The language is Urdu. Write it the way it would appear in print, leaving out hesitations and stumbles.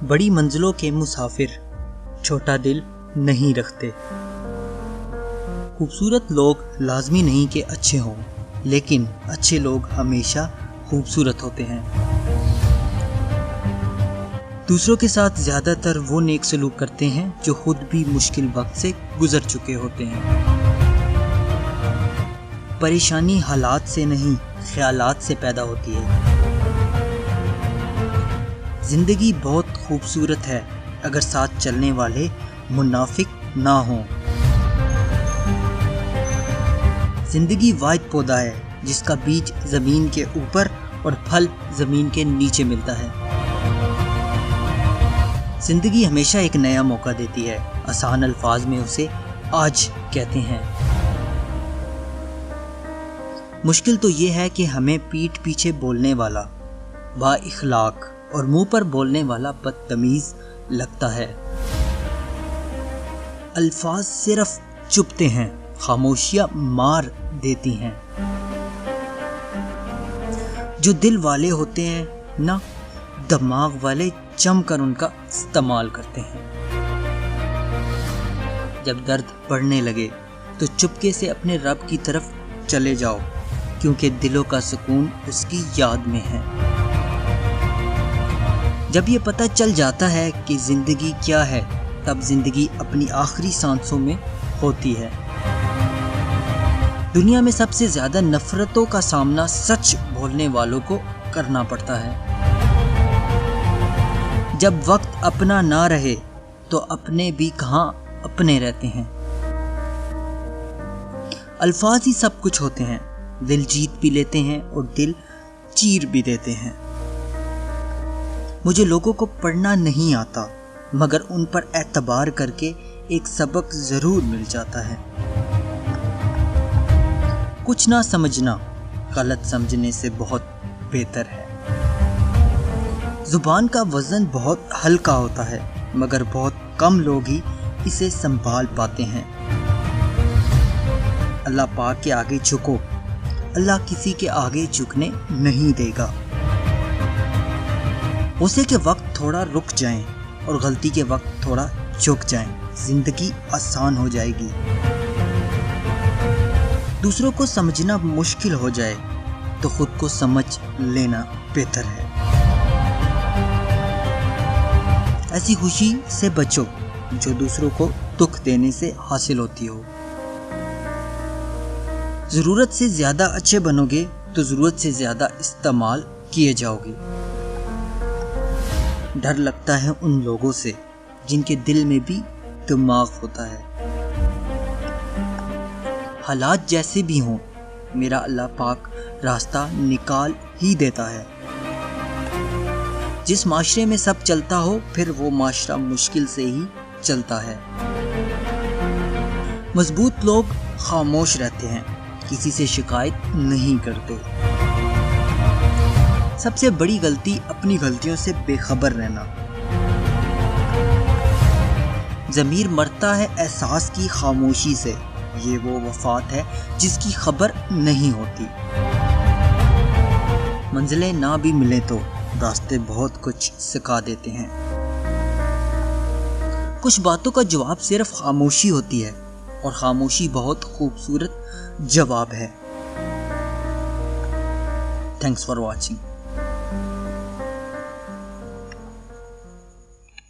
بڑی منزلوں کے مسافر چھوٹا دل نہیں رکھتے۔ خوبصورت لوگ لازمی نہیں کہ اچھے ہوں، لیکن اچھے لوگ ہمیشہ خوبصورت ہوتے ہیں۔ دوسروں کے ساتھ زیادہ تر وہ نیک سلوک کرتے ہیں جو خود بھی مشکل وقت سے گزر چکے ہوتے ہیں۔ پریشانی حالات سے نہیں، خیالات سے پیدا ہوتی ہے۔ زندگی بہت خوبصورت ہے اگر ساتھ چلنے والے منافق نہ ہوں۔ زندگی واحد پودا ہے جس کا بیج زمین کے اوپر اور پھل زمین کے نیچے ملتا ہے۔ زندگی ہمیشہ ایک نیا موقع دیتی ہے، آسان الفاظ میں اسے آج کہتے ہیں۔ مشکل تو یہ ہے کہ ہمیں پیٹھ پیچھے بولنے والا با اخلاق اور منہ پر بولنے والا بدتمیز لگتا ہے۔ الفاظ صرف چبھتے ہیں، خاموشیاں مار دیتی ہیں۔ جو دل والے ہوتے ہیں نا، دماغ والے جم کر ان کا استعمال کرتے ہیں۔ جب درد بڑھنے لگے تو چپکے سے اپنے رب کی طرف چلے جاؤ، کیونکہ دلوں کا سکون اس کی یاد میں ہے۔ جب یہ پتہ چل جاتا ہے کہ زندگی کیا ہے، تب زندگی اپنی آخری سانسوں میں ہوتی ہے۔ دنیا میں سب سے زیادہ نفرتوں کا سامنا سچ بولنے والوں کو کرنا پڑتا ہے۔ جب وقت اپنا نہ رہے تو اپنے بھی کہاں اپنے رہتے ہیں۔ الفاظ ہی سب کچھ ہوتے ہیں، دل جیت بھی لیتے ہیں اور دل چیر بھی دیتے ہیں۔ مجھے لوگوں کو پڑھنا نہیں آتا، مگر ان پر اعتبار کر کے ایک سبق ضرور مل جاتا ہے۔ کچھ نہ سمجھنا غلط سمجھنے سے بہت بہتر ہے۔ زبان کا وزن بہت ہلکا ہوتا ہے، مگر بہت کم لوگ ہی اسے سنبھال پاتے ہیں۔ اللہ پاک کے آگے جھکو، اللہ کسی کے آگے جھکنے نہیں دے گا۔ غصے کے وقت تھوڑا رک جائیں اور غلطی کے وقت تھوڑا جھک جائیں، زندگی آسان ہو جائے گی۔ دوسروں کو سمجھنا مشکل ہو جائے تو خود کو سمجھ لینا بہتر ہے۔ ایسی خوشی سے بچو جو دوسروں کو دکھ دینے سے حاصل ہوتی ہو۔ ضرورت سے زیادہ اچھے بنو گے تو ضرورت سے زیادہ استعمال کیے جاؤ گے۔ ڈر لگتا ہے ان لوگوں سے جن کے دل میں بھی دماغ ہوتا ہے۔ حالات جیسے بھی ہوں، میرا اللہ پاک راستہ نکال ہی دیتا ہے۔ جس معاشرے میں سب چلتا ہو، پھر وہ معاشرہ مشکل سے ہی چلتا ہے۔ مضبوط لوگ خاموش رہتے ہیں، کسی سے شکایت نہیں کرتے۔ سب سے بڑی غلطی اپنی غلطیوں سے بے خبر رہنا۔ ضمیر مرتا ہے احساس کی خاموشی سے، یہ وہ وفات ہے جس کی خبر نہیں ہوتی۔ منزلیں نہ بھی ملیں تو راستے بہت کچھ سکھا دیتے ہیں۔ کچھ باتوں کا جواب صرف خاموشی ہوتی ہے، اور خاموشی بہت خوبصورت جواب ہے۔ Thanks for watching.